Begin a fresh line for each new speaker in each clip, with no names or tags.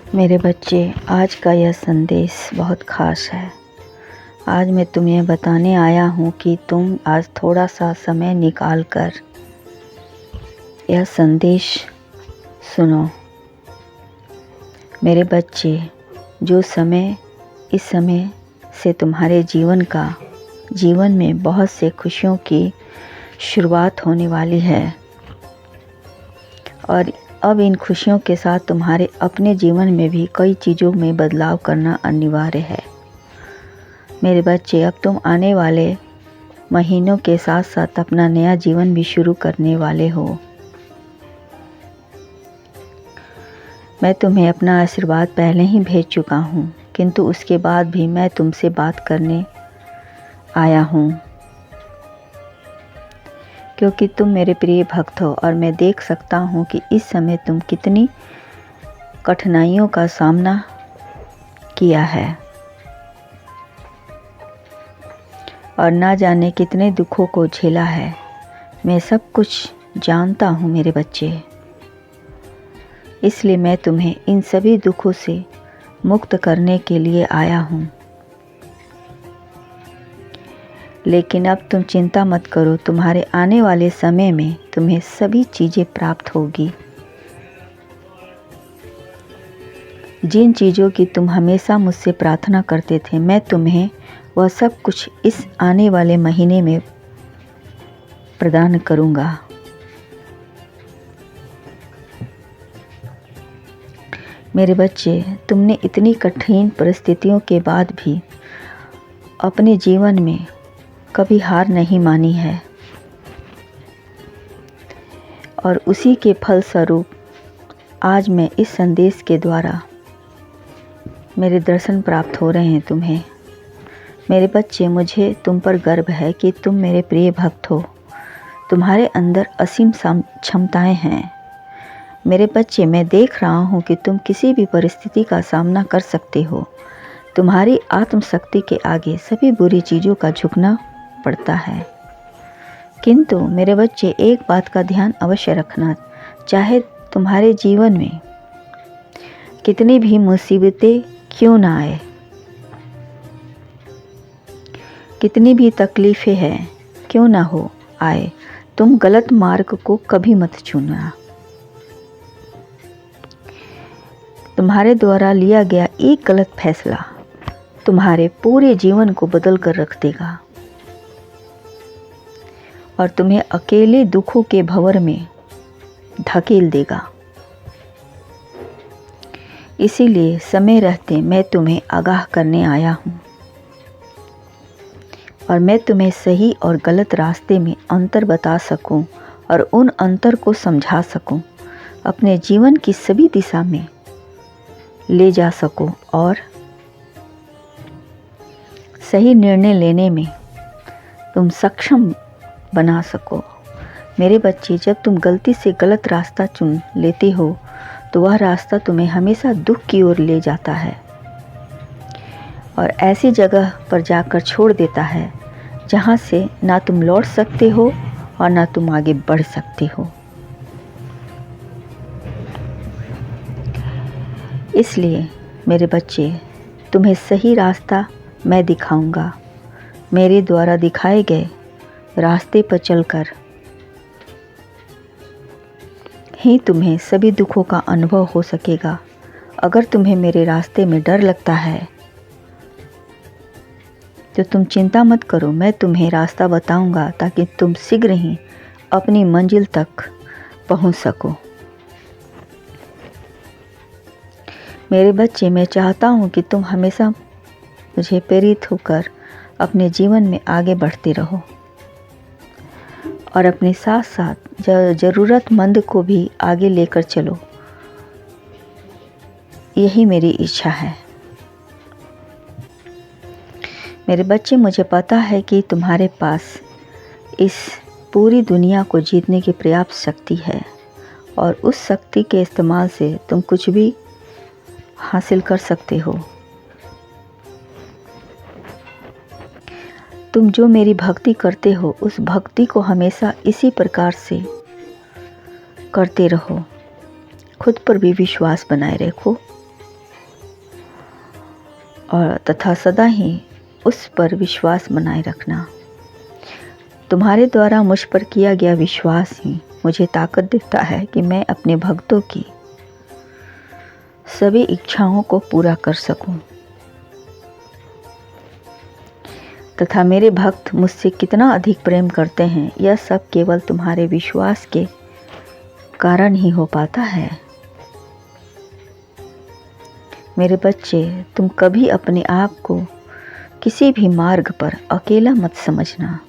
मेरे बच्चे, आज का यह संदेश बहुत ख़ास है। आज मैं तुम्हें बताने आया हूँ कि तुम आज थोड़ा सा समय निकाल कर यह संदेश सुनो। मेरे बच्चे, जो समय इस समय से तुम्हारे जीवन में बहुत से खुशियों की शुरुआत होने वाली है और अब इन खुशियों के साथ तुम्हारे अपने जीवन में भी कई चीज़ों में बदलाव करना अनिवार्य है। मेरे बच्चे, अब तुम आने वाले महीनों के साथ साथ अपना नया जीवन भी शुरू करने वाले हो। मैं तुम्हें अपना आशीर्वाद पहले ही भेज चुका हूँ, किंतु उसके बाद भी मैं तुमसे बात करने आया हूँ क्योंकि तुम मेरे प्रिय भक्त हो और मैं देख सकता हूँ कि इस समय तुम कितनी कठिनाइयों का सामना किया है और ना जाने कितने दुखों को झेला है। मैं सब कुछ जानता हूँ मेरे बच्चे, इसलिए मैं तुम्हें इन सभी दुखों से मुक्त करने के लिए आया हूँ। लेकिन अब तुम चिंता मत करो, तुम्हारे आने वाले समय में तुम्हें सभी चीज़ें प्राप्त होगी। जिन चीज़ों की तुम हमेशा मुझसे प्रार्थना करते थे, मैं तुम्हें वह सब कुछ इस आने वाले महीने में प्रदान करूँगा। मेरे बच्चे, तुमने इतनी कठिन परिस्थितियों के बाद भी अपने जीवन में कभी हार नहीं मानी है और उसी के फलस्वरूप आज मैं इस संदेश के द्वारा मेरे दर्शन प्राप्त हो रहे हैं तुम्हें। मेरे बच्चे, मुझे तुम पर गर्व है कि तुम मेरे प्रिय भक्त हो। तुम्हारे अंदर असीम क्षमताएं हैं। मेरे बच्चे, मैं देख रहा हूँ कि तुम किसी भी परिस्थिति का सामना कर सकते हो। तुम्हारी आत्मशक्ति के आगे सभी बुरी चीज़ों का झुकना पड़ता है। किंतु मेरे बच्चे, एक बात का ध्यान अवश्य रखना, चाहे तुम्हारे जीवन में कितनी भी मुसीबतें क्यों ना आए, कितनी भी तकलीफ़ें हैं क्यों ना हो आए, तुम गलत मार्ग को कभी मत चुनना। तुम्हारे द्वारा लिया गया एक गलत फैसला तुम्हारे पूरे जीवन को बदल कर रख देगा और तुम्हें अकेले दुखों के भंवर में धकेल देगा। इसीलिए समय रहते मैं तुम्हें आगाह करने आया हूँ और मैं तुम्हें सही और गलत रास्ते में अंतर बता सकूं और उन अंतर को समझा सकूं, अपने जीवन की सभी दिशा में ले जा सकूं और सही निर्णय लेने में तुम सक्षम बना सको। मेरे बच्चे, जब तुम गलती से गलत रास्ता चुन लेते हो तो वह रास्ता तुम्हें हमेशा दुख की ओर ले जाता है और ऐसी जगह पर जाकर छोड़ देता है जहाँ से ना तुम लौट सकते हो और ना तुम आगे बढ़ सकते हो। इसलिए मेरे बच्चे, तुम्हें सही रास्ता मैं दिखाऊंगा। मेरे द्वारा दिखाए गए रास्ते पर चलकर ही तुम्हें सभी दुखों का अनुभव हो सकेगा। अगर तुम्हें मेरे रास्ते में डर लगता है तो तुम चिंता मत करो, मैं तुम्हें रास्ता बताऊंगा ताकि तुम शीघ्र ही अपनी मंजिल तक पहुंच सको। मेरे बच्चे, मैं चाहता हूं कि तुम हमेशा मुझे प्रेरित होकर अपने जीवन में आगे बढ़ते रहो और अपने साथ साथ ज़रूरतमंद को भी आगे लेकर चलो। यही मेरी इच्छा है। मेरे बच्चे, मुझे पता है कि तुम्हारे पास इस पूरी दुनिया को जीतने की पर्याप्त शक्ति है और उस शक्ति के इस्तेमाल से तुम कुछ भी हासिल कर सकते हो। तुम जो मेरी भक्ति करते हो उस भक्ति को हमेशा इसी प्रकार से करते रहो। खुद पर भी विश्वास बनाए रखो और तथा सदा ही उस पर विश्वास बनाए रखना। तुम्हारे द्वारा मुझ पर किया गया विश्वास ही मुझे ताकत देता है कि मैं अपने भक्तों की सभी इच्छाओं को पूरा कर सकूं, तथा मेरे भक्त मुझसे कितना अधिक प्रेम करते हैं यह सब केवल तुम्हारे विश्वास के कारण ही हो पाता है। मेरे बच्चे, तुम कभी अपने आप को किसी भी मार्ग पर अकेला मत समझना।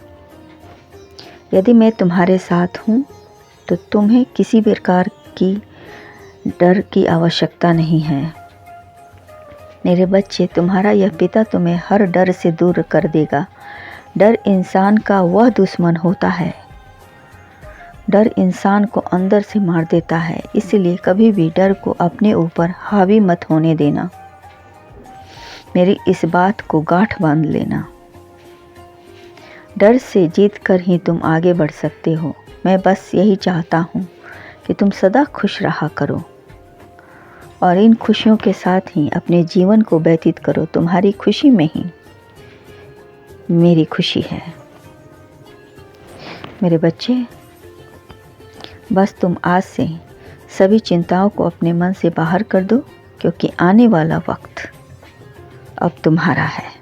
यदि मैं तुम्हारे साथ हूँ तो तुम्हें किसी प्रकार की डर की आवश्यकता नहीं है। मेरे बच्चे, तुम्हारा यह पिता तुम्हें हर डर से दूर कर देगा। डर इंसान का वह दुश्मन होता है। डर इंसान को अंदर से मार देता है, इसलिए कभी भी डर को अपने ऊपर हावी मत होने देना। मेरी इस बात को गांठ बांध लेना। डर से जीत कर ही तुम आगे बढ़ सकते हो। मैं बस यही चाहता हूँ कि तुम सदा खुश रहा करो और इन खुशियों के साथ ही अपने जीवन को व्यतीत करो। तुम्हारी खुशी में ही मेरी खुशी है। मेरे बच्चे, बस तुम आज से सभी चिंताओं को अपने मन से बाहर कर दो, क्योंकि आने वाला वक्त अब तुम्हारा है।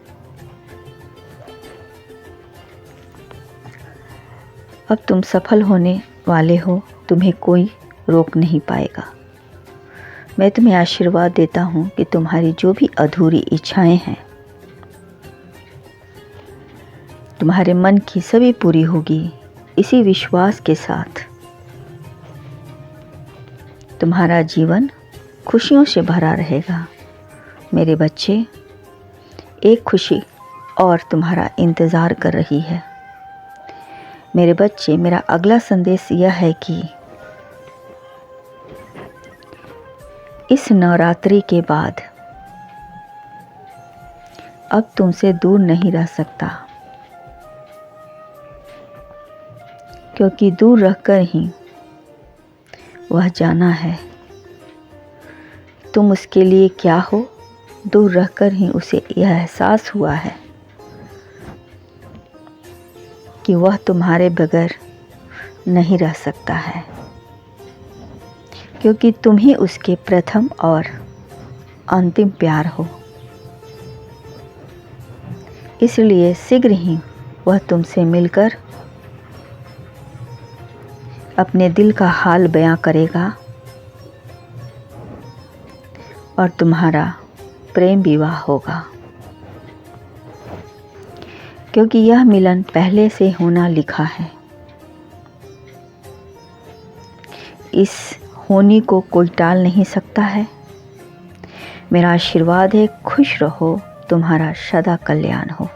अब तुम सफल होने वाले हो, तुम्हें कोई रोक नहीं पाएगा। मैं तुम्हें आशीर्वाद देता हूँ कि तुम्हारी जो भी अधूरी इच्छाएं हैं, तुम्हारे मन की सभी पूरी होगी। इसी विश्वास के साथ तुम्हारा जीवन खुशियों से भरा रहेगा। मेरे बच्चे, एक खुशी और तुम्हारा इंतज़ार कर रही है। मेरे बच्चे, मेरा अगला संदेश यह है कि इस नवरात्रि के बाद अब तुमसे दूर नहीं रह सकता, क्योंकि दूर रहकर ही वह जाना है। तुम उसके लिए क्या हो, दूर रहकर ही उसे यह एहसास हुआ है कि वह तुम्हारे बगैर नहीं रह सकता है, क्योंकि तुम ही उसके प्रथम और अंतिम प्यार हो। इसलिए शीघ्र ही वह तुमसे मिलकर अपने दिल का हाल बयां करेगा और तुम्हारा प्रेम विवाह होगा, क्योंकि यह मिलन पहले से होना लिखा है। इस होनी को कोई टाल नहीं सकता है। मेरा आशीर्वाद है, खुश रहो, तुम्हारा सदा कल्याण हो।